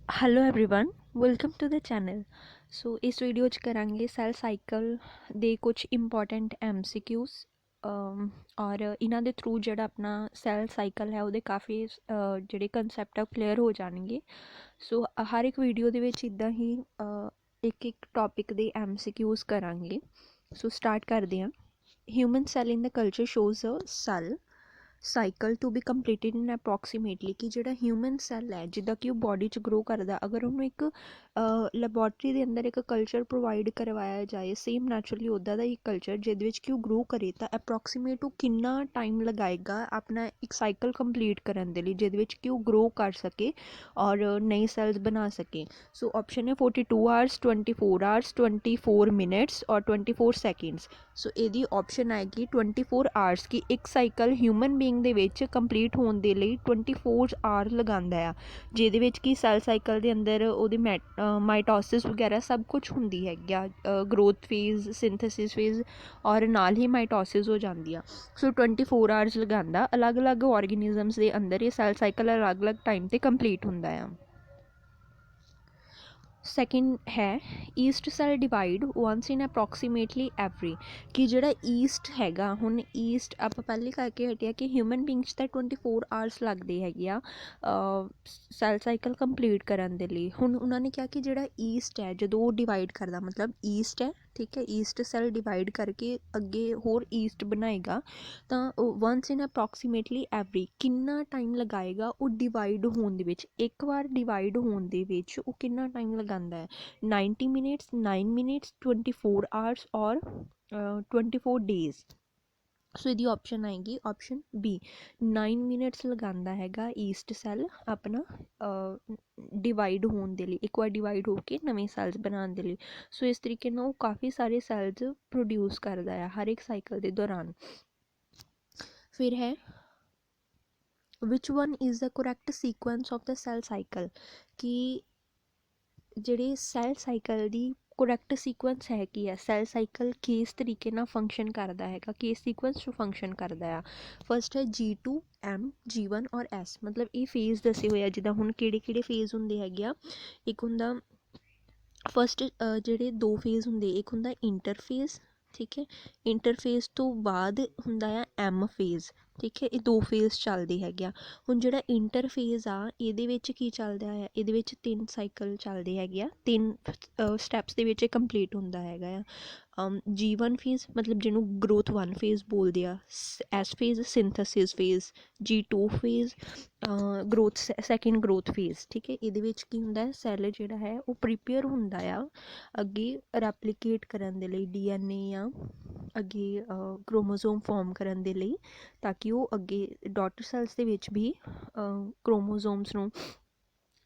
Hello everyone welcome to the channel. So ਇਸ video 'ਚ ਕਰਾਂਗੇ ਸੈਲ ਸਾਈਕਲ ਦੇ ਕੁਝ ਇੰਪੋਰਟੈਂਟ MCQs ਔਰ ਇਹਨਾਂ ਦੇ ਥਰੂ ਜਿਹੜਾ ਆਪਣਾ ਸੈਲ ਸਾਈਕਲ ਹੈ ਉਹਦੇ ਕਾਫੀ ਜਿਹੜੇ ਕਨਸੈਪਟ ਆ ਕਲੀਅਰ ਹੋ ਜਾਣਗੇ। ਸੋ ਹਰ ਇੱਕ ਵੀਡੀਓ ਦੇ ਵਿੱਚ ਇੱਦਾਂ ਹੀ ਇੱਕ ਟੌਪਿਕ ਦੇ MCQs ਕਰਾਂਗੇ। ਸੋ ਸਟਾਰਟ ਕਰਦੇ ਹਾਂ। Human cell in the culture shows a cell cycle to be completed in approximately ਕਿ ਜਿਹੜਾ ਹਿਊਮਨ ਸੈੱਲ ਹੈ ਜਿੱਦਾਂ ਕਿ ਉਹ ਬੋਡੀ 'ਚ ਗਰੋ ਕਰਦਾ, ਅਗਰ ਉਹਨੂੰ ਇੱਕ ਲੈਬੋਰਟਰੀ ਦੇ ਅੰਦਰ ਇੱਕ ਕਲਚਰ ਪ੍ਰੋਵਾਈਡ ਕਰਵਾਇਆ ਜਾਏ ਸੇਮ ਨੈਚੁਰਲੀ ਉੱਦਾਂ ਦਾ ਇੱਕ ਕਲਚਰ ਜਿਹਦੇ ਵਿੱਚ ਕਿ ਉਹ ਗਰੋ ਕਰੇ, ਤਾਂ ਅਪਰੋਕਸੀਮੇਟ ਉਹ ਕਿੰਨਾ ਟਾਈਮ ਲਗਾਏਗਾ ਆਪਣਾ ਇੱਕ ਸਾਈਕਲ ਕੰਪਲੀਟ ਕਰਨ ਦੇ ਲਈ ਜਿਹਦੇ ਵਿੱਚ ਕਿ ਉਹ ਗਰੋ ਕਰ ਸਕੇ ਔਰ ਨਈ ਸੈਲਸ ਬਣਾ ਸਕੇ। ਸੋ ਆਪਸ਼ਨ ਹੈ 42 ਆਵਰਸ, 24 ਆਵਰਸ, 24 ਮਿੰਟਸ ਔਰ 24 ਸੈਕਿੰਡਸ। ਸੋ ਇਹਦੀ ਆਪਸ਼ਨ ਆਏਗੀ 24 ਆਵਰਸ ਕਿ ਇੱਕ ਸਾਈਕਲ ਹਿਊਮਨ ਬੀਇੰਗ ਦੇ ਵਿੱਚ ਕੰਪਲੀਟ ਹੋਣ ਦੇ ਲਈ 24 ਆਵਰ ਲਗਾਉਂਦਾ ਆ, ਜਿਹਦੇ ਵਿੱਚ ਕਿ ਸੈਲ ਸਾਈਕਲ ਦੇ ਅੰਦਰ ਉਹਦੀ ਮਾਈਟੋਸਿਸ ਵਗੈਰਾ ਸਭ ਕੁਝ ਹੁੰਦੀ ਹੈਗੀ ਆ, ਗਰੋਥ ਫੇਜ਼, ਸਿੰਥੇਸਿਸ ਫੇਜ਼ ਔਰ ਨਾਲ ਹੀ ਮਾਈਟੋਸਿਸ ਹੋ ਜਾਂਦੀ ਆ। ਸੋ 24 ਆਵਰਸ ਲਗਾਉਂਦਾ। ਅਲੱਗ-ਅਲੱਗ ਔਰਗੈਨਿਜ਼ਮਸ ਦੇ ਅੰਦਰ ਇਹ ਸੈਲ ਸਾਈਕਲ ਅਲੱਗ-ਅਲੱਗ ਟਾਈਮ 'ਤੇ ਕੰਪਲੀਟ ਹੁੰਦਾ ਆ। ਸੈਕਿੰਡ ਹੈ ਈਸਟ ਸੈਲ ਡਿਵਾਈਡ ਵਨਸ ਇਨ ਅਪਰੋਕਸੀਮੇਟਲੀ ਐਵਰੀ ਕਿ ਜਿਹੜਾ ਈਸਟ ਹੈਗਾ, ਹੁਣ ਈਸਟ ਆਪਾਂ ਪਹਿਲੇ ਕਰਕੇ ਹਟਿਆ ਕਿ ਹਿਊਮਨ ਬੀਂਗਸ ਤਾਂ 24 ਆਵਰਸ ਲੱਗਦੇ ਹੈਗੇ ਆ ਸੈਲ ਸਾਈਕਲ ਕੰਪਲੀਟ ਕਰਨ ਦੇ ਲਈ। ਹੁਣ ਉਹਨਾਂ ਨੇ ਕਿਹਾ ਕਿ ਜਿਹੜਾ ਈਸਟ ਹੈ ਜਦੋਂ ਉਹ ਡਿਵਾਈਡ ਕਰਦਾ, ਮਤਲਬ ਈਸਟ ਹੈ, ਠੀਕ ਹੈ, ਈਸਟ ਸੈਲ ਡਿਵਾਈਡ ਕਰਕੇ ਅੱਗੇ ਹੋਰ ਈਸਟ ਬਣਾਏਗਾ ਤਾਂ ਵਨਸ ਇਨ ਅਪਰੋਕਸੀਮੇਟਲੀ ਐਵਰੀ ਕਿੰਨਾ ਟਾਈਮ ਲਗਾਏਗਾ ਉਹ ਡਿਵਾਈਡ ਹੋਣ ਦੇ ਵਿੱਚ, ਇੱਕ ਵਾਰ ਡਿਵਾਈਡ ਹੋਣ ਦੇ ਵਿੱਚ ਉਹ ਕਿੰਨਾ ਟਾਈਮ ਲਗਾਉਂਦਾ ਹੈ। 90 ਮਿੰਟਸ, 9 ਮਿੰਟਸ, 24 ਆਵਰਸ ਔਰ 24 ਡੇਜ਼। ਸੋ ਇਹਦੀ ਆਪਸ਼ਨ ਆਏਗੀ ਆਪਸ਼ਨ ਬੀ, 9 ਮਿੰਟਸ ਲਗਾਉਂਦਾ ਹੈਗਾ ਈਸਟ ਸੈੱਲ ਆਪਣਾ ਡਿਵਾਈਡ ਹੋਣ ਦੇ ਲਈ, ਇੱਕ ਵਾਰ ਡਿਵਾਈਡ ਹੋ ਕੇ ਨਵੇਂ ਸੈਲਸ ਬਣਾਉਣ ਦੇ ਲਈ। ਸੋ ਇਸ ਤਰੀਕੇ ਨਾਲ ਉਹ ਕਾਫੀ ਸਾਰੇ ਸੈਲਸ ਪ੍ਰੋਡਿਊਸ ਕਰਦਾ ਹੈ ਹਰ ਇੱਕ ਸਾਈਕਲ ਦੇ ਦੌਰਾਨ। ਫਿਰ ਹੈ which one is the correct sequence of the cell cycle ਕਿ ਜਿਹੜੇ ਸੈਲ ਸਾਈਕਲ ਦੀ ਕਰੈਕਟ ਸੀਕੁਐਂਸ ਹੈ ਕੀ ਹੈ, ਸੈਲ ਸਾਈਕਲ ਕਿਸ ਤਰੀਕੇ ਨਾਲ ਫੰਕਸ਼ਨ ਕਰਦਾ ਹੈਗਾ, ਕਿਸ ਸੀਕੁਐਂਸ 'ਚ ਫੰਕਸ਼ਨ ਕਰਦਾ ਆ। ਫਸਟ ਹੈ G2, M, G1 ਔਰ S, ਮਤਲਬ ਇਹ ਫੇਜ਼ ਦੱਸੇ ਹੋਏ ਆ ਜਿੱਦਾਂ ਹੁਣ ਕਿਹੜੇ ਕਿਹੜੇ ਫੇਜ਼ ਹੁੰਦੇ ਹੈਗੇ ਆ। ਇੱਕ ਹੁੰਦਾ ਫਸਟ ਜਿਹੜੇ ਦੋ ਫੇਜ਼ ਹੁੰਦੇ, ਇੱਕ ਹੁੰਦਾ ਇੰਟਰਫੇਜ਼, ਠੀਕ ਹੈ, ਇੰਟਰਫੇਜ਼ ਤੋਂ ਬਾਅਦ ਹੁੰਦਾ ਆ M ਫੇਜ਼, ਠੀਕ ਹੈ, ਇਹ ਦੋ ਫੇਜ਼ ਚੱਲਦੇ ਹੈਗੇ ਆ। ਹੁਣ ਜਿਹੜਾ ਇੰਟਰਫੇਜ਼ ਆ ਇਹਦੇ ਵਿੱਚ ਕੀ ਚੱਲਦਾ ਆ, ਇਹਦੇ ਵਿੱਚ 3 ਸਾਈਕਲ ਚੱਲਦੇ ਹੈਗੇ ਆ, 3 ਸਟੈਪਸ ਦੇ ਵਿੱਚ ਇਹ ਕੰਪਲੀਟ ਹੁੰਦਾ ਹੈਗਾ ਆ। G1 ਫੇਜ਼ ਮਤਲਬ ਜਿਹਨੂੰ ਗਰੋਥ 1 ਫੇਜ਼ ਬੋਲਦੇ ਆ, S phase synthesis phase, G2 phase growth second growth phase, ਠੀਕ ਹੈ। ਇਹਦੇ ਵਿੱਚ ਕੀ ਹੁੰਦਾ, ਸੈੱਲ ਜਿਹੜਾ ਹੈ ਉਹ ਪ੍ਰੀਪੇਅਰ ਹੁੰਦਾ ਆ ਅੱਗੇ ਰੈਪਲੀਕੇਟ ਕਰਨ ਦੇ ਲਈ, DNA ਜਾਂ ਅੱਗੇ ਕ੍ਰੋਮੋਜ਼ੋਮ ਫਾਰਮ ਕਰਨ ਦੇ ਲਈ, ਤਾਂ ਕਿ ਉਹ ਅੱਗੇ ਡਾਟਰ ਸੈਲਸ ਦੇ ਵਿੱਚ ਵੀ ਕ੍ਰੋਮੋਜ਼ੋਮਸ ਨੂੰ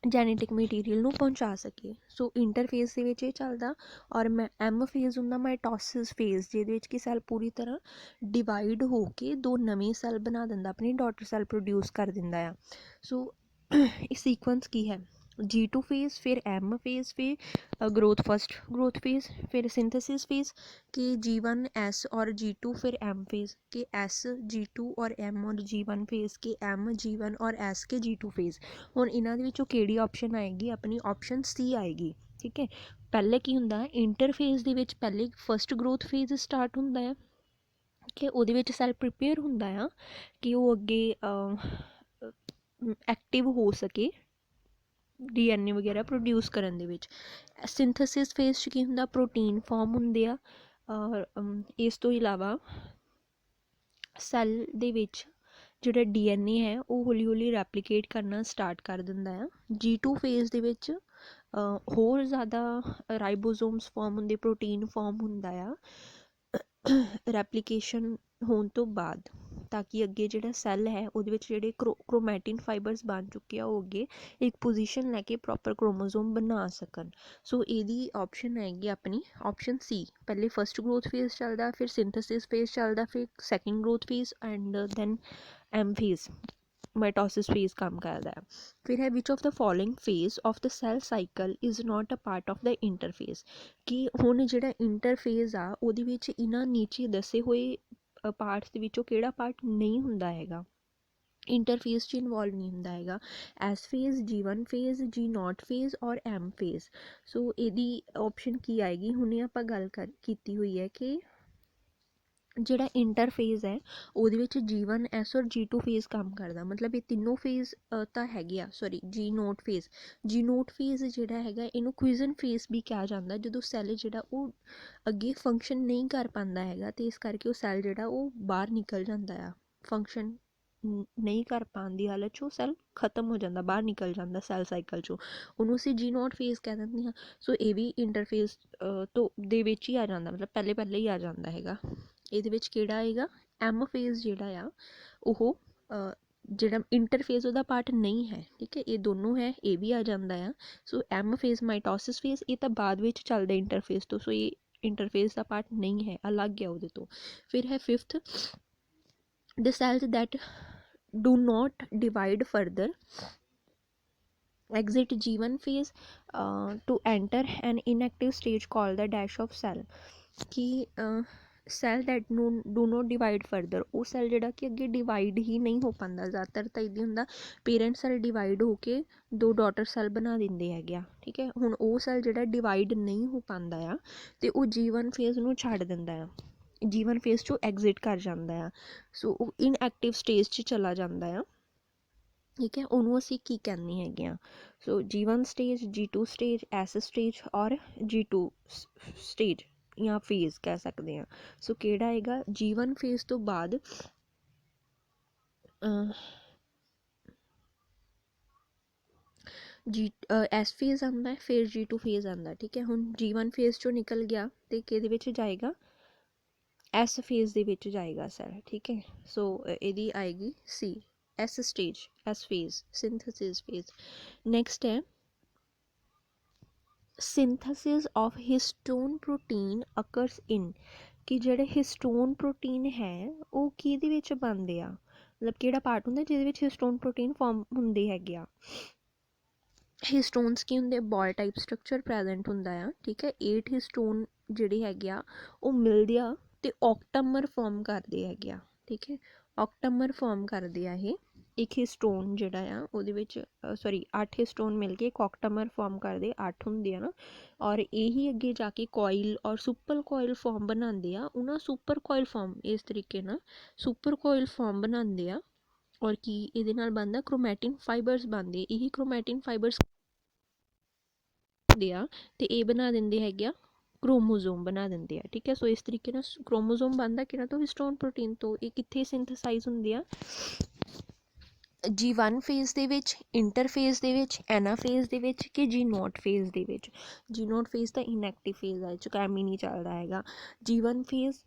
ਜੈਨੇਟਿਕ ਮਟੀਰੀਅਲ ਨੂੰ ਪਹੁੰਚਾ ਸਕੇ। ਸੋ ਇੰਟਰਫੇਜ਼ ਦੇ ਵਿੱਚ ਇਹ ਚੱਲਦਾ। ਔਰ M ਫੇਜ਼ ਹੁੰਦਾ ਮਾਈਟੋਸਿਸ ਫੇਜ਼, ਜਿਹਦੇ ਵਿੱਚ ਕਿ ਸੈੱਲ ਪੂਰੀ ਤਰ੍ਹਾਂ ਡਿਵਾਈਡ ਹੋ ਕੇ ਦੋ ਨਵੇਂ ਸੈੱਲ ਬਣਾ ਦਿੰਦਾ, ਆਪਣੀ ਡਾਟਰ ਸੈੱਲ ਪ੍ਰੋਡਿਊਸ ਕਰ ਦਿੰਦਾ ਆ। ਸੋ ਇਹ ਸੀਕੁਐਂਸ ਕੀ ਹੈ, G2 ਫੇਜ਼, ਫਿਰ M ਫੇਜ਼, ਫਿਰ ग्रोथ फर्स्ट ग्रोथ फेज़, फिर सिंथेसिस फेज़ कि G1 S और G2, फिर M फेज़ के S G2 और M और G1 फेज़ के M G1 और S के G2 फेज़। ਹੁਣ ਇਹਨਾਂ ਦੇ ਵਿੱਚੋਂ ਕਿਹੜੀ ਆਪਸ਼ਨ ਆਏਗੀ, ਆਪਣੀ ਆਪਸ਼ਨ C ਆਏਗੀ, ਠੀਕ ਹੈ। ਪਹਿਲੇ ਕੀ ਹੁੰਦਾ, ਇੰਟਰਫੇਜ਼ ਦੇ ਵਿੱਚ ਪਹਿਲੇ ਫਸਟ ਗਰੋਥ ਫੇਜ਼ ਸਟਾਰਟ ਹੁੰਦਾ ਆ ਕਿ ਉਹਦੇ ਵਿੱਚ ਸੈੱਲ ਪ੍ਰੀਪੇਅਰ ਹੁੰਦਾ ਆ ਕਿ ਉਹ ਅੱਗੇ ਐਕਟਿਵ ਹੋ ਸਕੇ DNA ਵਗੈਰਾ ਪ੍ਰੋਡਿਊਸ ਕਰਨ ਦੇ ਵਿੱਚ। ਸਿੰਥੇਸਿਸ ਫੇਜ਼ 'ਚ ਕੀ ਹੁੰਦਾ, ਪ੍ਰੋਟੀਨ ਫਾਰਮ ਹੁੰਦੇ ਆ। ਔਰ ਇਸ ਤੋਂ ਇਲਾਵਾ ਸੈੱਲ ਦੇ ਵਿੱਚ ਜਿਹੜਾ DNA ਹੈ ਉਹ ਹੌਲੀ ਹੌਲੀ ਰੈਪਲੀਕੇਟ ਕਰਨਾ ਸਟਾਰਟ ਕਰ ਦਿੰਦਾ ਆ। G2 ਫੇਜ਼ ਦੇ ਵਿੱਚ ਹੋਰ ਜ਼ਿਆਦਾ ਰਾਈਬੋਜ਼ੋਮਸ ਫਾਰਮ ਹੁੰਦੇ, ਪ੍ਰੋਟੀਨ ਫਾਰਮ ਹੁੰਦਾ ਆ ਰੈਪਲੀਕੇਸ਼ਨ ਹੋਣ ਤੋਂ ਬਾਅਦ, ਤਾਂ ਕਿ ਅੱਗੇ ਜਿਹੜਾ ਸੈੱਲ ਹੈ ਉਹਦੇ ਵਿੱਚ ਜਿਹੜੇ ਕ੍ਰੋਮੈਟਿਨ ਫਾਈਬਰਸ ਬਣ ਚੁੱਕੇ ਆ ਉਹ ਅੱਗੇ ਇੱਕ ਪੋਜੀਸ਼ਨ ਲੈ ਕੇ ਪ੍ਰੋਪਰ ਕ੍ਰੋਮੋਜ਼ੋਮ ਬਣਾ ਸਕਣ। ਸੋ ਇਹਦੀ ਆਪਸ਼ਨ ਆਏਗੀ ਆਪਣੀ ਆਪਸ਼ਨ C, ਪਹਿਲੇ ਫਸਟ ਗਰੋਥ ਫੇਜ਼ ਚੱਲਦਾ, ਫਿਰ ਸਿੰਥੇਸਿਸ ਫੇਜ਼ ਚੱਲਦਾ, ਫਿਰ second growth phase and then M phase mitosis phase ਕੰਮ ਕਰਦਾ ਹੈ। ਫਿਰ ਹੈ which of the following phase of the cell cycle is not a part of the interphase ਕਿ ਹੁਣ ਜਿਹੜਾ ਇੰਟਰਫੇਜ਼ ਆ ਉਹਦੇ ਵਿੱਚ ਇਹਨਾਂ ਨੀਚੇ ਦੱਸੇ ਹੋਏ ਪਾਰਟਸ ਦੇ ਵਿੱਚੋਂ ਕਿਹੜਾ ਪਾਰਟ ਨਹੀਂ ਹੁੰਦਾ ਹੈਗਾ ਇੰਟਰਫੇਸ 'ਚ ਇਨਵੋਲਵ ਨਹੀਂ ਹੁੰਦਾ ਹੈਗਾ। S phase, G1 phase, G0 phase ਔਰ M ਫੇਜ਼। ਸੋ ਇਹਦੀ ਆਪਸ਼ਨ ਕੀ ਆਏਗੀ? ਹੁਣੇ ਆਪਾਂ ਗੱਲ ਕੀਤੀ ਹੋਈ ਹੈ ਕਿ ਜਿਹੜਾ ਇੰਟਰਫੇਜ਼ ਹੈ ਉਹਦੇ ਵਿੱਚ G1 S ਔਰ G2 ਫੇਜ਼ ਕੰਮ ਕਰਦਾ, ਮਤਲਬ ਇਹ ਤਿੰਨੋਂ ਫੇਜ਼ ਤਾਂ ਹੈਗੇ ਆ। ਸੌਰੀ, G0 ਫੇਜ਼ ਜਿਹੜਾ ਹੈਗਾ ਇਹਨੂੰ ਕੁਇਜ਼ਨ ਫੇਜ਼ ਵੀ ਕਿਹਾ ਜਾਂਦਾ, ਜਦੋਂ ਸੈੱਲ ਜਿਹੜਾ ਉਹ ਅੱਗੇ ਫੰਕਸ਼ਨ ਨਹੀਂ ਕਰ ਪਾਉਂਦਾ ਹੈਗਾ ਅਤੇ ਇਸ ਕਰਕੇ ਉਹ ਸੈੱਲ ਜਿਹੜਾ ਉਹ ਬਾਹਰ ਨਿਕਲ ਜਾਂਦਾ ਆ। ਫੰਕਸ਼ਨ ਨਹੀਂ ਕਰ ਪਾਉਣ ਦੀ ਹਾਲਤ 'ਚ ਉਹ ਸੈੱਲ ਖਤਮ ਹੋ ਜਾਂਦਾ, ਬਾਹਰ ਨਿਕਲ ਜਾਂਦਾ ਸੈੱਲ ਸਾਈਕਲ 'ਚੋਂ, ਉਹਨੂੰ ਅਸੀਂ G0 ਫੇਜ਼ ਕਹਿ ਦਿੰਦੇ ਹਾਂ। ਸੋ ਇਹ ਵੀ ਇੰਟਰਫੇਜ਼ ਤੋਂ ਦੇ ਵਿੱਚ ਹੀ ਆ ਜਾਂਦਾ, ਮਤਲਬ ਪਹਿਲੇ ਹੀ ਆ ਜਾਂਦਾ ਹੈਗਾ। ਇਹਦੇ ਵਿੱਚ ਕਿਹੜਾ ਆਏਗਾ? M ਫੇਜ਼ ਜਿਹੜਾ ਆ ਉਹ ਜਿਹੜਾ ਇੰਟਰਫੇਜ਼ ਉਹਦਾ ਪਾਰਟ ਨਹੀਂ ਹੈ, ਠੀਕ ਹੈ, ਇਹ ਦੋਨੋਂ ਹੈ, ਇਹ ਵੀ ਆ ਜਾਂਦਾ ਆ। ਸੋ M ਫੇਜ਼ ਮਾਈਟੋਸਿਸ ਫੇਜ਼ ਇਹ ਤਾਂ ਬਾਅਦ ਵਿੱਚ ਚੱਲਦਾ ਇੰਟਰਫੇਜ਼ ਤੋਂ, ਸੋ ਇਹ ਇੰਟਰਫੇਜ਼ ਦਾ ਪਾਰਟ ਨਹੀਂ ਹੈ, ਅਲੱਗ ਹੈ ਉਹਦੇ ਤੋਂ। ਫਿਰ ਹੈ 5th, the cells that do not divide further exit G1 phase to enter an inactive stage called the dash of cell। कि cell that do not divide further, ਉਹ ਸੈੱਲ ਜਿਹੜਾ ਕਿ ਅੱਗੇ ਡਿਵਾਈਡ ਹੀ ਨਹੀਂ ਹੋ ਪਾਉਂਦਾ। ਜ਼ਿਆਦਾਤਰ ਤਾਂ ਇੱਦਾਂ ਹੁੰਦਾ ਪੇਰੈਂਟ ਸੈੱਲ ਡਿਵਾਈਡ ਹੋ ਕੇ 2 ਡਾਟਰ ਸੈੱਲ ਬਣਾ ਦਿੰਦੇ ਹੈਗੇ ਆ, ਠੀਕ ਹੈ। ਹੁਣ ਉਹ ਸੈੱਲ ਜਿਹੜਾ ਡਿਵਾਈਡ ਨਹੀਂ ਹੋ ਪਾਉਂਦਾ ਆ ਅਤੇ ਉਹ G1 ਫੇਜ਼ ਨੂੰ ਛੱਡ ਦਿੰਦਾ ਆ, G1 ਫੇਜ਼ 'ਚੋਂ ਐਗਜ਼ਿਟ ਕਰ ਜਾਂਦਾ ਆ। ਸੋ ਉਹ ਇਨਐਕਟਿਵ ਸਟੇਜ 'ਚ ਚਲਾ ਜਾਂਦਾ ਆ, ਠੀਕ ਹੈ। ਉਹਨੂੰ ਅਸੀਂ ਕੀ ਕਹਿੰਦੇ ਹੈਗੇ ਆ? ਸੋ G1 stage, G2 stage, S stage ਔਰ G2 ਸਟੇਜ ਜਾਂ ਫੇਜ਼ ਕਹਿ ਸਕਦੇ ਹਾਂ। ਸੋ ਕਿਹੜਾ ਆਏਗਾ? G1 ਫੇਜ਼ ਤੋਂ ਬਾਅਦ S ਫੇਜ਼ ਆਉਂਦਾ, ਫਿਰ G2 ਫੇਜ਼ ਆਉਂਦਾ, ਠੀਕ ਹੈ। ਹੁਣ G1 ਫੇਜ਼ 'ਚੋਂ ਨਿਕਲ ਗਿਆ ਅਤੇ ਕਿਹਦੇ ਵਿੱਚ ਜਾਏਗਾ? S ਫੇਜ਼ ਦੇ ਵਿੱਚ ਜਾਏਗਾ ਸੈੱਲ, ਠੀਕ ਹੈ। ਸੋ ਇਹਦੀ ਆਏਗੀ C, S stage, S phase, synthesis phase. Next ਹੈ ਸਿੰਥੇਸਿਸ ਆਫ ਹਿਸਟੋਨ ਪ੍ਰੋਟੀਨ ਅਕਰਸ ਇਨ, ਕਿ ਜਿਹੜੇ ਹਿਸਟੋਨ ਪ੍ਰੋਟੀਨ ਹੈ ਉਹ ਕਿਹਦੇ ਵਿੱਚ ਬਣਦੇ ਆ, ਮਤਲਬ ਕਿਹੜਾ ਪਾਰਟ ਹੁੰਦਾ ਜਿਹਦੇ ਵਿੱਚ ਹਿਸਟੋਨ ਪ੍ਰੋਟੀਨ ਫਾਰਮ ਹੁੰਦੇ ਹੈਗੇ ਆ। ਹਿਸਟੋਨਸ ਕੀ ਹੁੰਦੇ? ਬਾਲ ਟਾਈਪ ਸਟਰਕਚਰ ਪ੍ਰੈਜੈਂਟ ਹੁੰਦਾ ਆ, ਠੀਕ ਹੈ। 8 ਹਿਸਟੋਨ ਜਿਹੜੇ ਹੈਗੇ ਆ ਉਹ ਮਿਲਦੇ ਆ ਅਤੇ ਓਕਟਾਮਰ ਫਾਰਮ ਕਰਦੇ ਹੈਗੇ ਆ, ਠੀਕ ਹੈ। ਓਕਟਾਮਰ ਫਾਰਮ ਕਰਦੇ ਆ ਇਹ, ਇੱਕ ਹਿਸਟੋਨ ਜਿਹੜਾ ਆ ਉਹਦੇ ਵਿੱਚ 8 ਹਿਸਟੋਨ ਮਿਲ ਕੇ ਇੱਕ ਓਕਟਾਮਰ ਫਾਰਮ ਕਰਦੇ, 8 ਹੁੰਦੇ ਆ ਨਾ, ਔਰ ਇਹੀ ਅੱਗੇ ਜਾ ਕੇ ਕੋਇਲ ਔਰ ਸੁਪਰ ਕੋਇਲ ਫਾਰਮ ਬਣਾਉਂਦੇ ਆ। ਉਹਨਾਂ ਸੁਪਰ ਕੋਇਲ ਫਾਰਮ ਇਸ ਤਰੀਕੇ ਨਾਲ ਸੁਪਰ ਕੋਇਲ ਫਾਰਮ ਬਣਾਉਂਦੇ ਆ, ਔਰ ਕੀ ਇਹਦੇ ਨਾਲ ਬਣਦਾ? ਕ੍ਰੋਮੈਟਿਨ ਫਾਈਬਰਸ ਬਣਦੇ। ਇਹੀ ਕ੍ਰੋਮੈਟਿਨ ਫਾਈਬਰਸ ਹੁੰਦੇ ਆ ਅਤੇ ਇਹ ਬਣਾ ਦਿੰਦੇ ਹੈਗੇ ਆ ਕ੍ਰੋਮੋਜ਼ੋਮ ਬਣਾ ਦਿੰਦੇ ਆ, ਠੀਕ ਹੈ। ਸੋ ਇਸ ਤਰੀਕੇ ਨਾਲ ਕ੍ਰੋਮੋਜ਼ੋਮ ਬਣਦਾ ਕਿਹਨਾਂ ਤੋਂ? ਹਿਸਟੋਨ ਪ੍ਰੋਟੀਨ ਤੋਂ। ਇਹ ਕਿੱਥੇ ਸਿੰਥੇਸਾਈਜ਼ ਹੁੰਦੇ ਆ? G1 ਫੇਜ਼ ਦੇ ਵਿੱਚ, ਇੰਟਰਫੇਜ਼ ਦੇ ਵਿੱਚ, ਐਨਾਫੇਜ਼ ਦੇ ਵਿੱਚ ਕਿ G0 ਫੇਜ਼ ਦੇ ਵਿੱਚ? G0 ਫੇਜ਼ ਤਾਂ ਇਨਐਕਟਿਵ ਫੇਜ਼ ਆ, ਇਹ 'ਚ ਕੰਮ ਹੀ ਨਹੀਂ ਚੱਲਦਾ ਹੈਗਾ। G1 ਫੇਜ਼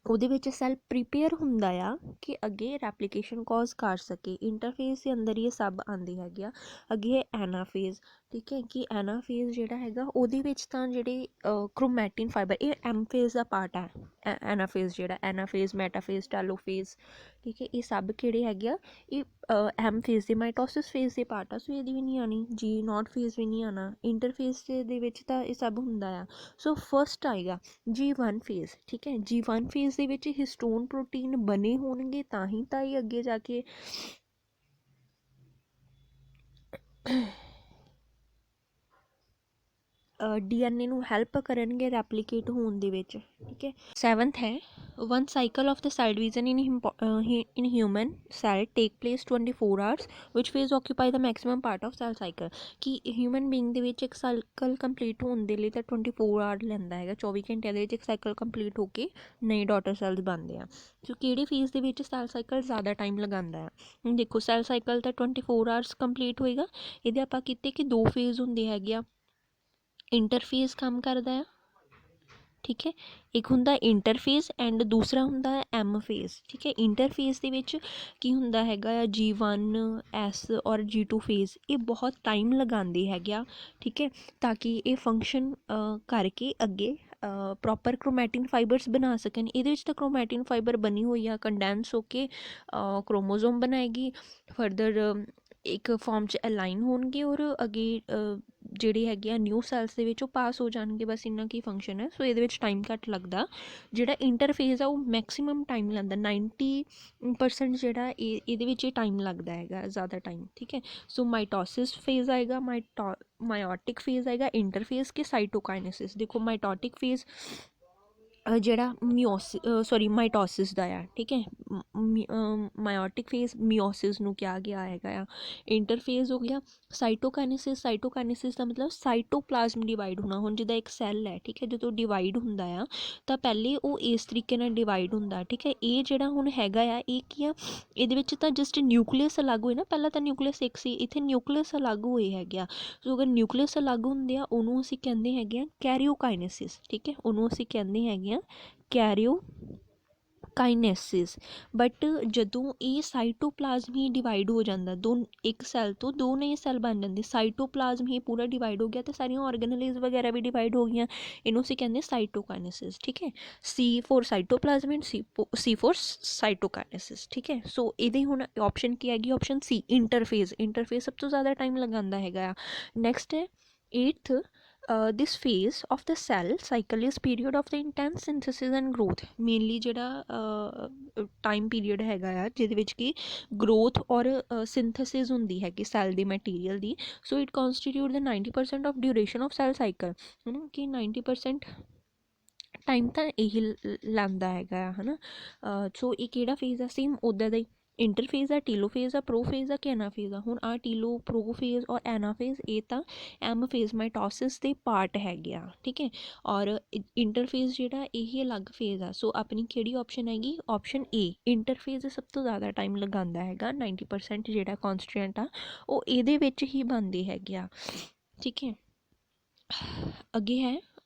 ਉਹਦੇ ਵਿੱਚ ਸੈੱਲ ਪ੍ਰੀਪੇਅਰ ਹੁੰਦਾ ਆ ਕਿ ਅੱਗੇ ਰੈਪਲੀਕੇਸ਼ਨ ਕੋਜ਼ ਕਰ ਸਕੇ। ਇੰਟਰਫੇਜ਼ ਦੇ ਅੰਦਰ ਹੀ ਇਹ ਸਭ ਆਉਂਦੇ ਹੈਗੇ ਆ। ਅੱਗੇ ਐਨਾਫੇਜ਼, ਠੀਕ ਹੈ, ਕਿ ਐਨਾਫੇਜ਼ ਜਿਹੜਾ ਹੈਗਾ ਉਹਦੇ ਵਿੱਚ ਤਾਂ ਜਿਹੜੇ ਕ੍ਰੋਮੈਟਿਨ ਫਾਈਬਰ, ਇਹ M ਫੇਜ਼ ਦਾ ਪਾਰਟ ਹੈ। ਐਨਾਫੇਜ਼ ਜਿਹੜਾ, ਐਨਾਫੇਜ਼, ਮੈਟਾਫੇਜ਼, ਟੈਲੋਫੇਜ਼, ਠੀਕ ਹੈ, ਇਹ ਸਭ ਕਿਹੜੇ ਹੈਗੇ ਆ? ਇਹ M ਫੇਜ਼ ਦੇ, ਮਾਈਟੋਸਿਸ ਫੇਜ਼ ਦੇ ਪਾਰਟ ਆ। ਸੋ ਇਹਦੀ ਵੀ ਨਹੀਂ ਆਉਣੀ, G0 ਫੇਜ਼ ਵੀ ਨਹੀਂ ਆਉਣਾ। ਇੰਟਰਫੇਜ਼ ਦੇ ਵਿੱਚ ਤਾਂ ਇਹ ਸਭ ਹੁੰਦਾ ਆ। ਸੋ ਫਸਟ ਆਏਗਾ G1 ਫੇਜ਼, ਠੀਕ ਹੈ। G1 ਫੇਜ਼ ਦੇ ਵਿੱਚ ਹਿਸਟੋਨ ਪ੍ਰੋਟੀਨ ਬਣੇ ਹੋਣਗੇ ਤਾਂ ਹੀ ਤਾਂ ਇਹ ਅੱਗੇ ਜਾ ਕੇ DNA ਨੂੰ ਹੈਲਪ ਕਰਨਗੇ ਰੈਪਲੀਕੇਟ ਹੋਣ ਦੇ ਵਿੱਚ, ਠੀਕ ਹੈ। 7th ਹੈ one cycle of the cell division in human cell take place 24 hours which phase occupy the maximum part of cell cycle. ਕਿ ਹਿਊਮਨ ਬੀਇੰਗ ਦੇ ਵਿੱਚ ਇੱਕ ਸਾਈਕਲ ਕੰਪਲੀਟ ਹੋਣ ਦੇ ਲਈ ਤਾਂ 24 hours ਲੈਂਦਾ ਹੈਗਾ, 24 ਘੰਟਿਆਂ ਦੇ ਵਿੱਚ ਇੱਕ ਸਾਈਕਲ ਕੰਪਲੀਟ ਹੋ ਕੇ ਨਵੇਂ ਡਾਟਰ ਸੈਲਸ ਬਣਦੇ ਆ। ਸੋ ਕਿਹੜੇ ਫੇਜ਼ ਦੇ ਵਿੱਚ ਸੈਲ ਸਾਈਕਲ ਜ਼ਿਆਦਾ ਟਾਈਮ ਲਗਾਉਂਦਾ ਆ? ਹੁਣ ਦੇਖੋ ਸੈਲ ਸਾਈਕਲ ਤਾਂ 24 hours ਕੰਪਲੀਟ ਹੋਏਗਾ। ਇਹਦੇ ਆਪਾਂ ਕੀਤੇ ਕਿ 2 ਫੇਜ਼ ਹੁੰਦੇ ਹੈਗੇ ਆ। ਇੰਟਰਫੇਜ਼ ਕੰਮ ਕਰਦਾ ਆ, ਠੀਕ ਹੈ। ਇੱਕ ਹੁੰਦਾ ਇੰਟਰਫੇਜ਼ ਐਂਡ ਦੂਸਰਾ ਹੁੰਦਾ ਹੈ M ਫੇਜ਼, ਠੀਕ ਹੈ। ਇੰਟਰਫੇਜ਼ ਦੇ ਵਿੱਚ ਕੀ ਹੁੰਦਾ ਹੈਗਾ ਆ? G1 S ਔਰ G2 ਫੇਜ਼ ਇਹ ਬਹੁਤ ਟਾਈਮ ਲਗਾਉਂਦੇ ਹੈਗੇ ਆ, ਠੀਕ ਹੈ, ਤਾਂ ਕਿ ਇਹ ਫੰਕਸ਼ਨ ਕਰਕੇ ਅੱਗੇ ਪ੍ਰੋਪਰ ਕ੍ਰੋਮੈਟਿਨ ਫਾਈਬਰਸ ਬਣਾ ਸਕਣ। ਇਹਦੇ ਵਿੱਚ ਤਾਂ ਕ੍ਰੋਮੈਟਿਨ ਫਾਈਬਰ ਬਣੀ ਹੋਈ ਆ, ਕੰਡੈਂਸ ਹੋ ਕੇ ਕ੍ਰੋਮੋਜ਼ੋਮ ਬਣਾਏਗੀ, ਫਰਦਰ ਇੱਕ ਫਾਰਮ 'ਚ ਅਲਾਈਨ ਹੋਣਗੇ ਔਰ ਅੱਗੇ ਜਿਹੜੇ ਹੈਗੇ ਆ ਨਿਊ ਸੈਲਸ ਦੇ ਵਿੱਚ ਉਹ ਪਾਸ ਹੋ ਜਾਣਗੇ, ਬਸ ਇੰਨਾ ਕੀ ਫੰਕਸ਼ਨ ਹੈ। ਸੋ ਇਹਦੇ ਵਿੱਚ ਟਾਈਮ ਘੱਟ ਲੱਗਦਾ। ਜਿਹੜਾ ਇੰਟਰਫੇਸ ਆ ਉਹ ਮੈਕਸੀਮਮ ਟਾਈਮ ਲੈਂਦਾ, 90% ਜਿਹੜਾ ਇਹਦੇ ਵਿੱਚ ਟਾਈਮ ਲੱਗਦਾ ਹੈਗਾ, ਜ਼ਿਆਦਾ ਟਾਈਮ, ਠੀਕ ਹੈ। ਸੋ ਮਾਈਟੋਸਿਸ ਫੇਜ਼ ਆਏਗਾ, ਮਾਇਓਟਿਕ ਫੇਜ਼ ਆਏਗਾ, ਇੰਟਰਫੇਸ ਕੇ ਸਾਈਟੋਕਾਈਨੇਸਿਸ। ਦੇਖੋ ਮਾਈਟੋਟਿਕ ਫੇਜ਼ ਜਿਹੜਾ ਮਾਈਟੋਸਿਸ ਦਾ ਆ, ਠੀਕ ਹੈ। ਮਾਇਓਟਿਕ ਫੇਜ਼ ਮਿਓਸਿਸ ਨੂੰ ਕਿਹਾ ਗਿਆ ਹੈਗਾ ਆ। ਇੰਟਰਫੇਜ਼ ਹੋ ਗਿਆ ਸਾਈਟੋਕਾਈਨੇਸਿਸ। ਸਾਈਟੋਕਾਈਨੇਸਿਸ ਦਾ ਮਤਲਬ ਸਾਈਟੋਪਲਾਜ਼ਮ ਡਿਵਾਈਡ ਹੋਣਾ। ਹੁਣ ਜਿੱਦਾਂ ਇੱਕ ਸੈੱਲ ਹੈ, ਠੀਕ ਹੈ, ਜਦੋਂ ਡਿਵਾਈਡ ਹੁੰਦਾ ਆ ਤਾਂ ਪਹਿਲੇ ਉਹ ਇਸ ਤਰੀਕੇ ਨਾਲ ਡਿਵਾਈਡ ਹੁੰਦਾ, ਠੀਕ ਹੈ। ਇਹ ਜਿਹੜਾ ਹੁਣ ਹੈਗਾ ਆ ਇਹ ਕੀ ਆ, ਇਹਦੇ ਵਿੱਚ ਤਾਂ ਜਸਟ ਨਿਊਕਲੀਅਸ ਅਲੱਗ ਹੋਏ ਨਾ, ਪਹਿਲਾਂ ਤਾਂ ਨਿਊਕਲੀਅਸ ਇੱਕ ਸੀ, ਇੱਥੇ ਨਿਊਕਲੀਅਸ ਅਲੱਗ ਹੋਏ ਹੈਗੇ ਆ। ਸੋ ਅਗਰ ਨਿਊਕਲੀਅਸ ਅਲੱਗ ਹੁੰਦੇ ਆ ਉਹਨੂੰ ਅਸੀਂ ਕਹਿੰਦੇ ਹੈਗੇ ਆ ਕੈਰੀਓਕਾਈਨੇਸਿਸ, ਠੀਕ ਹੈ, ਉਹਨੂੰ ਅਸੀਂ ਕਹਿੰਦੇ ਹੈਗੇ ਆ ਕੈਰੀਓਕਾਈਨੇਸਿਸ। ਬਟ ਜਦੋਂ ਇਹ ਸਾਈਟੋਪਲਾਜ਼ਮ ਹੀ ਡਿਵਾਈਡ ਹੋ ਜਾਂਦਾ, ਇੱਕ ਸੈੱਲ ਤੋਂ ਦੋ ਨਵੇਂ ਸੈੱਲ ਬਣ ਜਾਂਦੇ, ਸਾਈਟੋਪਲਾਜ਼ਮ ਹੀ ਪੂਰਾ ਡਿਵਾਈਡ ਹੋ ਗਿਆ ਅਤੇ ਸਾਰੀਆਂ ਆਰਗੇਨਿਜ਼ਮ ਵਗੈਰਾ ਵੀ ਡਿਵਾਈਡ ਹੋ ਗਈਆਂ, ਇਹਨੂੰ ਅਸੀਂ ਕਹਿੰਦੇ ਸਾਈਟੋਕਾਈਨੇਸਿਸ, ਠੀਕ ਹੈ। C for cytoplasm and C for cytokinesis, ਠੀਕ ਹੈ। ਸੋ ਇਹਦੀ ਹੁਣ ਆਪਸ਼ਨ ਕੀ ਹੈਗੀ, ਆਪਸ਼ਨ ਸੀ ਇੰਟਰਫੇਜ਼। ਇੰਟਰਫੇਜ਼ ਸਭ ਤੋਂ ਜ਼ਿਆਦਾ ਟਾਈਮ ਲਗਾਉਂਦਾ ਹੈਗਾ ਆ। ਨੈਕਸਟ ਹੈ 8th, this phase of the cell cycle is period of the intense synthesis and growth। Mainly ਜਿਹੜਾ ਟਾਈਮ ਪੀਰੀਅਡ ਹੈਗਾ ਆ ਜਿਹਦੇ ਵਿੱਚ ਕਿ ਗਰੋਥ ਔਰ ਸਿੰਥੇਸਿਸ ਹੁੰਦੀ ਹੈਗੀ ਸੈੱਲ ਦੀ ਮਟੀਰੀਅਲ ਦੀ। So it constitute the 90% of duration of cell cycle, ਹੈ ਨਾ, ਕਿ 90% ਟਾਈਮ ਤਾਂ ਇਹੀ ਲੈਂਦਾ ਹੈਗਾ ਆ, ਹੈ ਨਾ। ਸੋ ਇਹ ਕਿਹੜਾ ਫੇਜ਼ ਆ, ਸੇਮ ਉੱਦਾਂ ਦਾ ਹੀ ਇੰਟਰਫੇਜ਼ ਆ, ਟੀਲੋਫੇਜ਼ ਆ, ਪ੍ਰੋਫੇਜ਼ ਆ ਕਿ ਐਨਾਫੇਜ਼ ਆ। ਹੁਣ ਆਹ ਟੀਲੋ, ਪ੍ਰੋਫੇਜ਼ ਔਰ ਐਨਾਫੇਜ਼ ਇਹ ਤਾਂ ਐਮ ਫੇਜ਼ ਮਾਈਟੋਸਿਸ ਦੇ ਪਾਰਟ ਹੈਗੇ ਆ, ਠੀਕ ਹੈ। ਔਰ ਇੰਟਰਫੇਜ਼ ਜਿਹੜਾ ਇਹ ਅਲੱਗ ਫੇਜ਼ ਆ। ਸੋ ਆਪਣੀ ਕਿਹੜੀ ਆਪਸ਼ਨ ਹੈਗੀ, ਆਪਸ਼ਨ ਏ ਇੰਟਰਫੇਜ਼ ਸਭ ਤੋਂ ਜ਼ਿਆਦਾ ਟਾਈਮ ਲਗਾਉਂਦਾ ਹੈਗਾ। 90% ਜਿਹੜਾ ਕੌਨਸਟੈਂਟ ਆ ਉਹ ਇਹਦੇ ਵਿੱਚ ਹੀ ਬਣਦੇ ਹੈਗੇ ਆ, ਠੀਕ ਹੈ। ਅੱਗੇ ਹੈ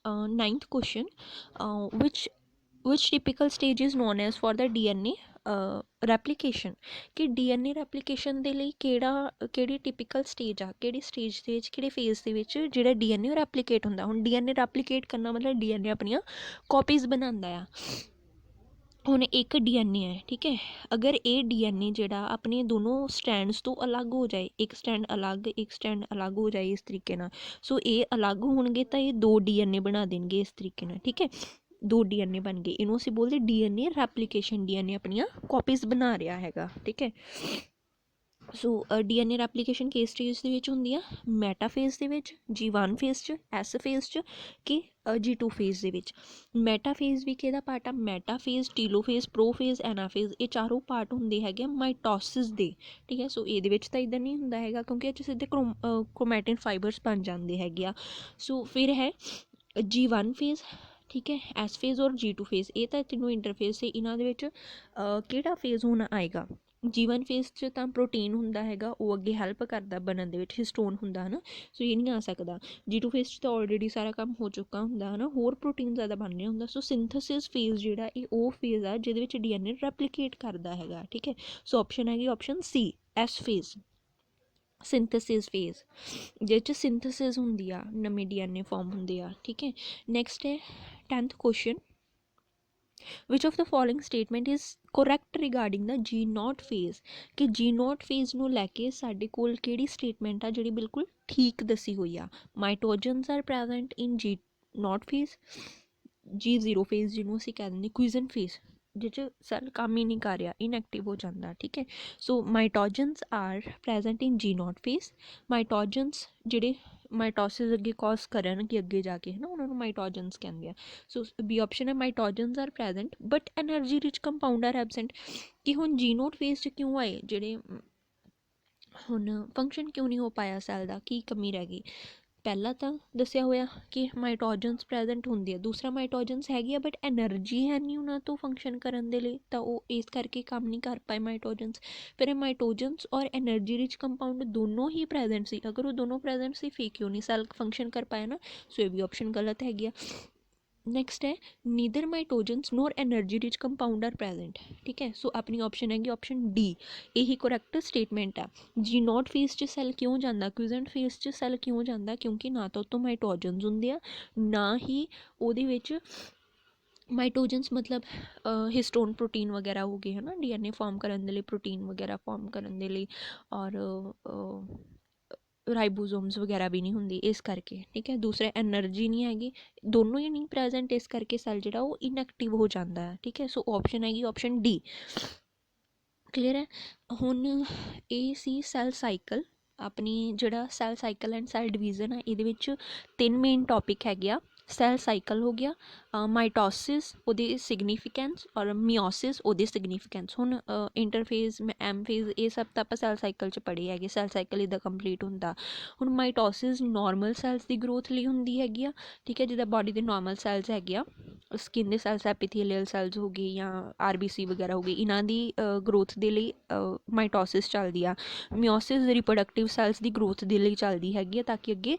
9th question, which typical stage is known as for the DNA replication। ਕਿ DNA replication ਦੇ ਲਈ ਕਿਹੜੀ ਟਿਪੀਕਲ ਸਟੇਜ ਆ, ਕਿਹੜੀ ਸਟੇਜ ਦੇ ਵਿੱਚ, ਕਿਹੜੇ ਫੇਜ਼ ਦੇ ਵਿੱਚ ਜਿਹੜਾ DNA ਰੈਪਲੀਕੇਟ ਹੁੰਦਾ। ਹੁਣ DNA ਰੈਪਲੀਕੇਟ ਕਰਨਾ ਮਤਲਬ DNA ਆਪਣੀਆਂ ਕਾਪੀਜ਼ ਬਣਾਉਂਦਾ ਆ। ਹੁਣ ਇੱਕ DNA ਹੈ, ਠੀਕ ਹੈ, ਅਗਰ ਇਹ DNA ਜਿਹੜਾ ਆਪਣੇ ਦੋਨੋਂ ਸਟੈਂਡਸ ਤੋਂ ਅਲੱਗ ਹੋ ਜਾਏ, ਇੱਕ ਸਟੈਂਡ ਅਲੱਗ, ਇੱਕ ਸਟੈਂਡ ਅਲੱਗ ਹੋ ਜਾਏ ਇਸ ਤਰੀਕੇ ਨਾਲ, ਸੋ ਇਹ ਅਲੱਗ ਹੋਣਗੇ ਤਾਂ ਇਹ 2 DNA ਬਣਾ ਦੇਣਗੇ ਇਸ ਤਰੀਕੇ ਨਾਲ, ਠੀਕ ਹੈ। 2 DNA ਬਣ ਗਏ, ਇਹਨੂੰ ਅਸੀਂ ਬੋਲਦੇ DNA ਰੈਪਲੀਕੇਸ਼ਨ। DNA ਆਪਣੀਆਂ ਕਾਪੀਜ਼ ਬਣਾ ਰਿਹਾ ਹੈਗਾ, ਠੀਕ ਹੈ। ਸੋ DNA ਰੈਪਲੀਕੇਸ਼ਨ ਕਿਸ ਸਟੇਜ ਦੇ ਵਿੱਚ ਹੁੰਦੀ ਆ, ਮੈਟਾਫੇਜ਼ ਦੇ ਵਿੱਚ, G1 ਫੇਜ਼ 'ਚ, ਐਸ ਫੇਜ਼ 'ਚ ਕਿ G2 ਫੇਜ਼ ਦੇ ਵਿੱਚ। ਮੈਟਾਫੇਜ਼ ਵੀ ਕਿਹਦਾ ਪਾਰਟ ਆ, ਮੈਟਾਫੇਜ਼, ਟੀਲੋਫੇਜ਼, ਪ੍ਰੋਫੇਜ਼, ਐਨਾਫੇਜ਼, ਇਹ ਚਾਰੋਂ ਪਾਰਟ ਹੁੰਦੇ ਹੈਗੇ ਮਾਈਟੋਸਿਸ ਦੇ, ਠੀਕ ਹੈ। ਸੋ ਇਹਦੇ ਵਿੱਚ ਤਾਂ ਇੱਦਾਂ ਨਹੀਂ ਹੁੰਦਾ ਹੈਗਾ ਕਿਉਂਕਿ ਇਹ 'ਚ ਸਿੱਧੇ ਕ੍ਰੋਮੈਟਿਨ ਫਾਈਬਰਸ ਬਣ ਜਾਂਦੇ ਹੈਗੇ ਆ। ਸੋ ਫਿਰ ਹੈ G1 ਫੇਜ਼, ਠੀਕ ਹੈ, ਐਸ ਫੇਜ਼ ਔਰ G2 ਫੇਜ਼। ਇਹ ਤਾਂ ਤਿੰਨੋਂ ਇੰਟਰਫੇਜ਼ ਸੀ, ਇਹਨਾਂ ਦੇ ਵਿੱਚ ਕਿਹੜਾ ਫੇਜ਼ ਹੁਣ ਆਏਗਾ। G1 ਫੇਜ਼ 'ਚ ਤਾਂ ਪ੍ਰੋਟੀਨ ਹੁੰਦਾ ਹੈਗਾ, ਉਹ ਅੱਗੇ ਹੈਲਪ ਕਰਦਾ ਬਣਨ ਦੇ ਵਿੱਚ, ਹਿਸਟੋਨ ਹੁੰਦਾ ਹੈ ਨਾ, ਸੋ ਇਹ ਨਹੀਂ ਆ ਸਕਦਾ। G2 ਫੇਜ਼ 'ਚ ਤਾਂ ਆਲਰੇਡੀ ਸਾਰਾ ਕੰਮ ਹੋ ਚੁੱਕਾ ਹੁੰਦਾ ਹੈ ਨਾ, ਹੋਰ ਪ੍ਰੋਟੀਨ ਜ਼ਿਆਦਾ ਬਣ ਰਿਹਾ ਹੁੰਦਾ। ਸੋ ਸਿੰਥੇਸਿਸ ਫੇਜ਼ ਜਿਹੜਾ ਇਹ ਉਹ ਫੇਜ਼ ਆ ਜਿਹਦੇ ਵਿੱਚ DNA ਰੈਪਲੀਕੇਟ ਕਰਦਾ ਹੈਗਾ, ਠੀਕ ਹੈ। ਸੋ ਆਪਸ਼ਨ ਹੈਗੀ option C S phase, synthesis phase, ਜਿਹਦੇ 'ਚ ਸਿੰਥੇਸਿਸ ਹੁੰਦੀ ਆ, ਨਵੇਂ DNA ਫਾਰਮ ਹੁੰਦੇ ਆ, ਠੀਕ ਹੈ। ਨੈਕਸਟ ਹੈ 10th question, which of the following statement is correct regarding the G0 phase। ਕਿ G0 phase ਨੂੰ ਲੈ ਕੇ ਸਾਡੇ ਕੋਲ ਕਿਹੜੀ ਸਟੇਟਮੈਂਟ ਆ ਜਿਹੜੀ ਬਿਲਕੁਲ ਠੀਕ ਦੱਸੀ ਹੋਈ ਆ। Mitogens are present in G0 phase, G0 phase ਜਿਹਨੂੰ ਅਸੀਂ ਕਹਿ ਦਿੰਦੇ ਕੁਇਜ਼ਨ ਫੇਜ਼, ਜਿਹ 'ਚ ਸੈੱਲ ਕੰਮ ਹੀ ਨਹੀਂ ਕਰ ਰਿਹਾ, ਇਨਐਕਟਿਵ ਹੋ ਜਾਂਦਾ, ਠੀਕ ਹੈ। So mitogens are present in G0 phase। Mitogens ਜਿਹੜੇ ਮਾਈਟੋਸਿਸ ਅੱਗੇ ਕਾਜ਼ ਕਰਨਗੇ ਅੱਗੇ ਜਾ ਕੇ, ਹੈ ਨਾ, ਉਹਨਾਂ ਨੂੰ ਮਾਈਟੋਜਨਸ ਕਹਿੰਦੇ ਆ। ਸੋ ਬੀ ਆਪਸ਼ਨ ਹੈ mitogens are present but energy rich compound are absent. ਕਿ ਹੁਣ G0 phase 'ਚ ਕਿਉਂ ਆਏ ਜਿਹੜੇ, ਹੁਣ ਫੰਕਸ਼ਨ ਕਿਉਂ ਨਹੀਂ ਹੋ ਪਾਇਆ ਸੈੱਲ ਦਾ, ਕੀ ਕਮੀ ਰਹਿ ਗਈ। ਪਹਿਲਾਂ ਤਾਂ ਦੱਸਿਆ ਹੋਇਆ ਕਿ ਮਾਈਟੋਜਨਸ ਪ੍ਰੈਜ਼ੈਂਟ ਹੁੰਦੀ ਹੈ, ਦੂਸਰਾ ਮਾਈਟੋਜਨਸ ਹੈਗੀ ਆ ਬਟ ਐਨਰਜੀ ਹੈ ਨਹੀਂ ਉਹਨਾਂ ਤੋਂ ਫੰਕਸ਼ਨ ਕਰਨ ਦੇ ਲਈ, ਤਾਂ ਉਹ ਇਸ ਕਰਕੇ ਕੰਮ ਨਹੀਂ ਕਰ ਪਾਏ ਮਾਈਟੋਜਨਸ। ਫਿਰ ਮਾਈਟੋਜਨਸ ਔਰ ਐਨਰਜੀ ਰਿਚ ਕੰਪਾਊਂਡ ਦੋਨੋਂ ਹੀ ਪ੍ਰੈਜ਼ੈਂਟ ਸੀ, ਅਗਰ ਉਹ ਦੋਨੋਂ ਪ੍ਰੈਜ਼ੈਂਟ ਸੀ ਫਿਰ ਕਿਉਂ ਨਹੀਂ ਸੈੱਲ ਫੰਕਸ਼ਨ ਕਰ ਪਾਇਆ ਨਾ। ਸੋ ਇਹ ਵੀ ਆਪਸ਼ਨ ਗਲਤ ਹੈਗੀ ਆ। ਨੈਕਸਟ ਹੈ neither mitogens nor energy rich compound are present, ਠੀਕ ਹੈ। ਸੋ ਆਪਣੀ ਆਪਸ਼ਨ ਹੈਗੀ ਆਪਸ਼ਨ ਡੀ, ਇਹੀ ਕਰੈਕਟ ਸਟੇਟਮੈਂਟ ਆ। G0 ਫੇਜ਼ 'ਚ ਸੈੱਲ ਕਿਉਂ ਜਾਂਦਾ, ਕੁਇਜ਼ਨ ਫੇਜ਼ 'ਚ ਸੈੱਲ ਕਿਉਂ ਜਾਂਦਾ, ਕਿਉਂਕਿ ਨਾ ਤਾਂ ਉੱਤੋਂ ਮਾਈਟੋਜਨਸ ਹੁੰਦੇ ਆ, ਨਾ ਹੀ ਉਹਦੇ ਵਿੱਚ ਮਾਈਟੋਜਨਸ ਮਤਲਬ ਹਿਸਟੋਨ ਪ੍ਰੋਟੀਨ ਵਗੈਰਾ ਹੋ ਗਏ, ਹੈ ਨਾ, DNA ਫਾਰਮ ਕਰਨ ਦੇ ਲਈ, ਪ੍ਰੋਟੀਨ ਵਗੈਰਾ ਫਾਰਮ ਕਰਨ ਦੇ ਲਈ, ਔਰ ਰਾਈਬੋਸੋਮਸ ਵਗੈਰਾ ਵੀ ਨਹੀਂ ਹੁੰਦੀ ਇਸ ਕਰਕੇ, ਠੀਕ ਹੈ। ਦੂਸਰਾ ਐਨਰਜੀ ਨਹੀਂ ਹੈਗੀ, ਦੋਨੋਂ ਹੀ ਨਹੀਂ ਪ੍ਰੈਜੈਂਟ, ਇਸ ਕਰਕੇ ਸੈੱਲ ਜਿਹੜਾ ਉਹ ਇਨਐਕਟਿਵ ਹੋ ਜਾਂਦਾ ਹੈ, ਠੀਕ ਹੈ। ਸੋ ਆਪਸ਼ਨ ਹੈਗੀ ਆਪਸ਼ਨ ਡੀ। ਕਲੀਅਰ ਹੈ। ਹੁਣ ਇਹ ਸੀ ਸੈੱਲ ਸਾਈਕਲ। ਆਪਣੀ ਜਿਹੜਾ cell cycle and cell division ਹੈ, ਇਹਦੇ ਵਿੱਚ 3 ਮੇਨ ਟੋਪਿਕ ਹੈਗੇ ਆ। ਸੈੱਲ ਸਾਈਕਲ ਹੋ ਗਿਆ, ਮਾਈਟੋਸਿਸ ਉਹਦੀ ਸਿਗਨੀਫਿਕੈਂਸ, ਔਰ ਮਿਓਸਿਸ ਉਹਦੀ ਸਿਗਨੀਫਿਕੈਂਸ। ਹੁਣ ਇੰਟਰਫੇਜ਼, ਐਮ ਫੇਜ਼, ਇਹ ਸਭ ਤਾਂ ਆਪਾਂ ਸੈੱਲ ਸਾਈਕਲ 'ਚ ਪੜ੍ਹੇ ਹੈਗੇ। ਸੈੱਲ ਸਾਈਕਲ ਇੱਦਾਂ ਕੰਪਲੀਟ ਹੁੰਦਾ। ਹੁਣ ਮਾਈਟੋਸਿਸ ਨੋਰਮਲ ਸੈੱਲਸ ਦੀ ਗਰੋਥ ਲਈ ਹੁੰਦੀ ਹੈਗੀ ਆ, ਠੀਕ ਹੈ। ਜਿੱਦਾਂ ਬਾਡੀ ਦੇ ਨੋਰਮਲ ਸੈੱਲਸ ਹੈਗੇ ਆ, ਸਕਿਨ ਦੇ ਸੈੱਲਸ, ਐਪੀਥੀਲੀਅਲ ਸੈੱਲਸ ਹੋ ਗਏ ਜਾਂ RBC ਵਗੈਰਾ ਹੋ ਗਈ, ਇਹਨਾਂ ਦੀ ਗਰੋਥ ਦੇ ਲਈ ਮਾਈਟੋਸਿਸ ਚੱਲਦੀ ਆ। ਮਿਓਸਿਸ ਰਿਪਰੋਡਕਟਿਵ ਸੈੱਲਸ ਦੀ ਗਰੋਥ ਦੇ ਲਈ ਚੱਲਦੀ ਹੈਗੀ ਆ, ਤਾਂ ਕਿ ਅੱਗੇ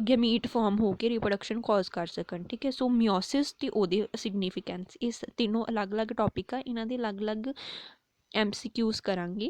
ਗੈਮੀਟ ਫਾਰਮ ਹੋ ਕੇ ਰਿਪਰੋਡਕਸ਼ਨ ਕਾਜ਼ ਕਰ ਸਕਣ, ਠੀਕ ਹੈ। ਸੋ ਮਿਓਸਿਸ ਅਤੇ ਉਹਦੇ ਸਿਗਨੀਫਿਕੈਂਸ, ਇਹ ਤਿੰਨੋਂ ਅਲੱਗ ਅਲੱਗ ਟੋਪਿਕ ਆ, ਇਹਨਾਂ ਦੇ ਅਲੱਗ ਅਲੱਗ MCQs ਕਰਾਂਗੇ।